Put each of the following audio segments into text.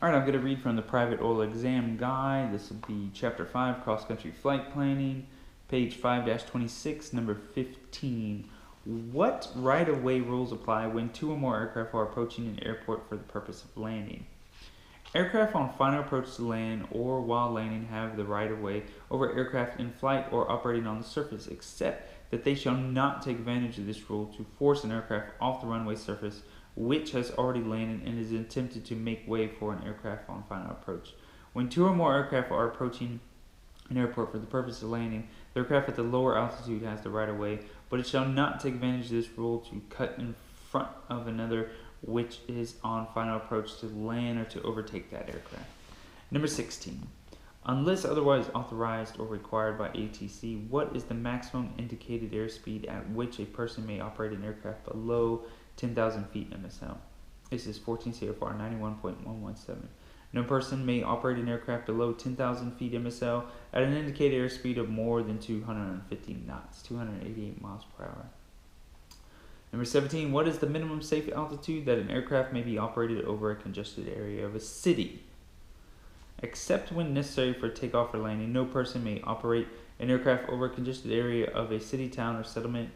Alright, I'm going to read from the Private Oil Exam Guide. This will be Chapter 5, Cross Country Flight Planning, page 5-26, number 15. What right-of-way rules apply when two or more aircraft are approaching an airport for the purpose of landing? Aircraft on final approach to land or while landing have the right-of-way over aircraft in flight or operating on the surface, except that they shall not take advantage of this rule to force an aircraft off the runway surface which has already landed and is attempted to make way for an aircraft on final approach. When two or more aircraft are approaching an airport for the purpose of landing, the aircraft at the lower altitude has the right of way, but it shall not take advantage of this rule to cut in front of another which is on final approach to land or to overtake that aircraft. Number 16. Unless otherwise authorized or required by ATC, what is the maximum indicated airspeed at which a person may operate an aircraft below 10,000 feet MSL? This is 14 CFR 91.117. No person may operate an aircraft below 10,000 feet MSL at an indicated airspeed of more than 250 knots, 288 miles per hour. Number 17, what is the minimum safe altitude that an aircraft may be operated over a congested area of a city? Except when necessary for takeoff or landing, no person may operate an aircraft over a congested area of a city, town, or settlement,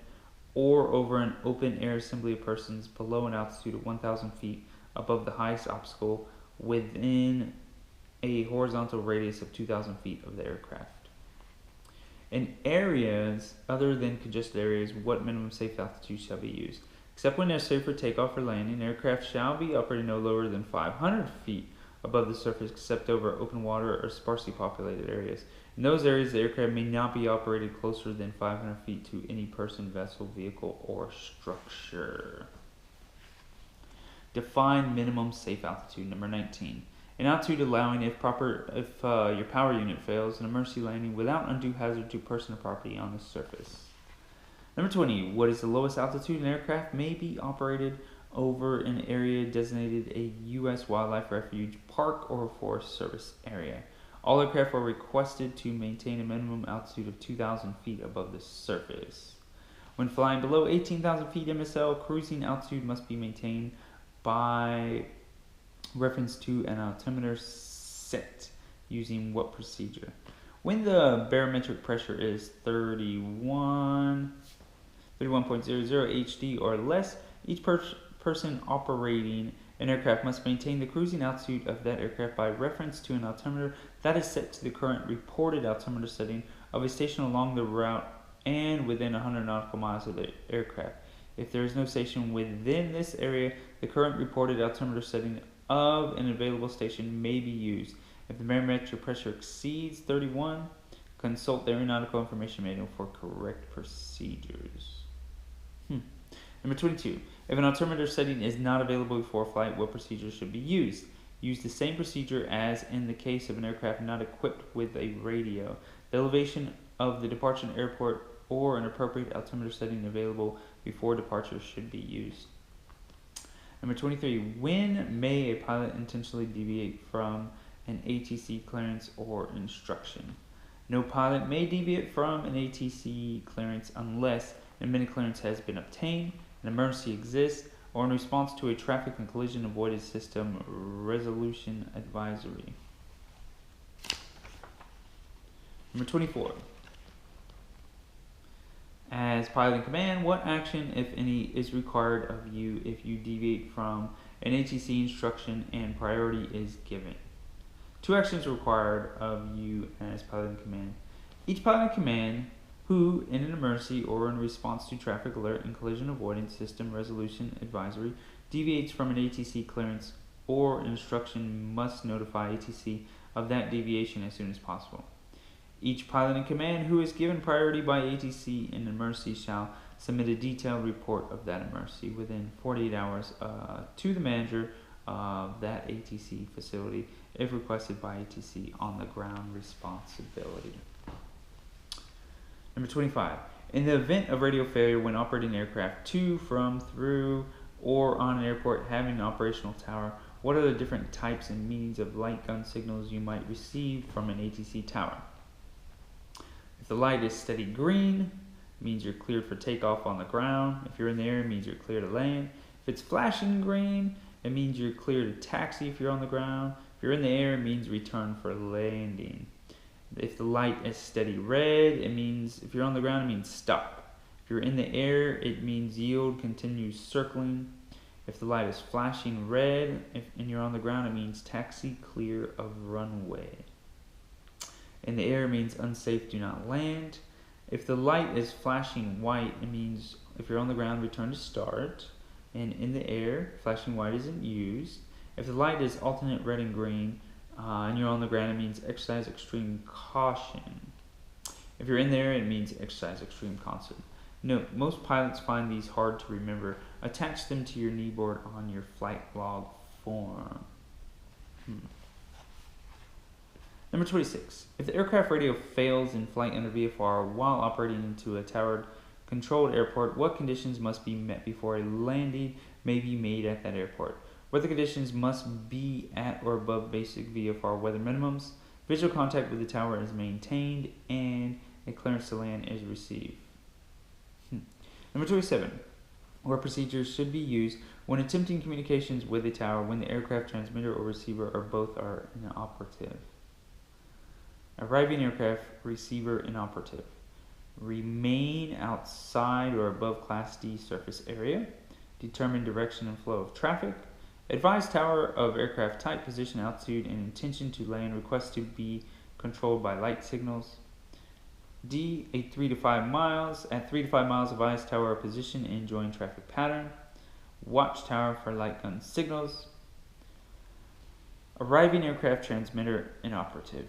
or over an open-air assembly of persons below an altitude of 1,000 feet above the highest obstacle within a horizontal radius of 2,000 feet of the aircraft. In areas other than congested areas, what minimum safe altitude shall be used? Except when necessary for takeoff or landing, aircraft shall be operated no lower than 500 feet above the surface except over open water or sparsely populated areas. In those areas, the aircraft may not be operated closer than 500 feet to any person, vessel, vehicle, or structure. Define minimum safe altitude. Number 19. An altitude allowing, if your power unit fails, an emergency landing without undue hazard to person or property on the surface. Number 20. What is the lowest altitude an aircraft may be operated over an area designated a U.S. Wildlife Refuge, Park, or Forest Service area? All aircraft are requested to maintain a minimum altitude of 2,000 feet above the surface. When flying below 18,000 feet MSL, cruising altitude must be maintained by reference to an altimeter set using what procedure? When the barometric pressure is 31.00 HD or less, each person operating an aircraft must maintain the cruising altitude of that aircraft by reference to an altimeter that is set to the current reported altimeter setting of a station along the route and within 100 nautical miles of the aircraft. If there is no station within this area, the current reported altimeter setting of an available station may be used. If the barometric pressure exceeds 31, consult the Aeronautical Information Manual for correct procedures. Number 22. If an altimeter setting is not available before flight, what procedure should be used? Use the same procedure as in the case of an aircraft not equipped with a radio. The elevation of the departure airport or an appropriate altimeter setting available before departure should be used. Number 23. When may a pilot intentionally deviate from an ATC clearance or instruction? No pilot may deviate from an ATC clearance unless an admitted clearance has been obtained, an emergency exists, or in response to a traffic and collision avoidance system resolution advisory. Number 24. As pilot in command, what action, if any, is required of you if you deviate from an ATC instruction and priority is given? Two actions required of you as pilot in command. Each pilot in command who, in an emergency or in response to traffic alert and collision avoidance system resolution advisory, deviates from an ATC clearance or instruction must notify ATC of that deviation as soon as possible. Each pilot in command who is given priority by ATC in an emergency shall submit a detailed report of that emergency within 48 hours to the manager of that ATC facility if requested by ATC on the ground responsibility. Number 25. In the event of radio failure when operating aircraft to, from, through, or on an airport having an operational tower, what are the different types and meanings of light gun signals you might receive from an ATC tower? If the light is steady green, it means you're cleared for takeoff on the ground. If you're in the air, it means you're clear to land. If it's flashing green, it means you're clear to taxi if you're on the ground. If you're in the air, it means return for landing. If the light is steady red, it means if you're on the ground, it means stop. If you're in the air, it means yield, continue circling. If the light is flashing red and you're on the ground, it means taxi clear of runway. In the air, it means unsafe, do not land. If the light is flashing white, it means if you're on the ground, return to start. And in the air, flashing white isn't used. If the light is alternate red and green and you're on the ground, it means exercise extreme caution. If you're in the air, it means exercise extreme caution. Note, most pilots find these hard to remember. Attach them to your kneeboard on your flight log form. Number 26. If the aircraft radio fails in flight under VFR while operating into a towered controlled airport, what conditions must be met before a landing may be made at that airport? Weather conditions must be at or above basic VFR weather minimums. Visual contact with the tower is maintained and a clearance to land is received. Number 27. What procedures should be used when attempting communications with a tower when the aircraft transmitter or receiver or both are inoperative? Arriving aircraft, receiver inoperative. Remain outside or above Class D surface area. Determine direction and flow of traffic. Advise tower of aircraft type, position, altitude, and intention to land. Request to be controlled by light signals. D. At 3 to 5 miles, advise tower position and join traffic pattern. Watch tower for light gun signals. Arriving aircraft transmitter inoperative.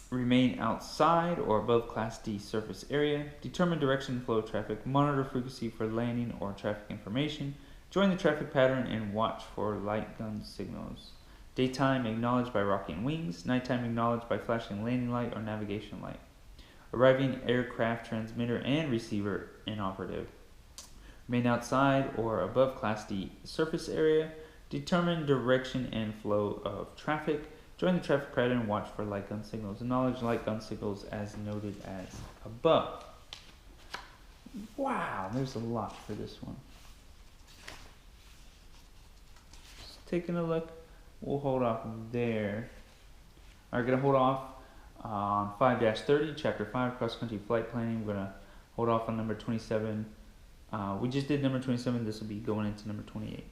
Remain outside or above Class D surface area. Determine direction and flow of traffic. Monitor frequency for landing or traffic information. Join the traffic pattern and watch for light gun signals. Daytime acknowledged by rocking wings. Nighttime acknowledged by flashing landing light or navigation light. Arriving aircraft transmitter and receiver inoperative. Remain outside or above Class D surface area. Determine direction and flow of traffic. Join the traffic pattern and watch for light gun signals. Acknowledge light gun signals as noted as above. Wow, there's a lot for this one. Just taking a look. We'll hold off there. We're going to hold off on 5-30, Chapter 5, Cross Country Flight Planning. We're going to hold off on number 27. We just did number 27. This will be going into number 28.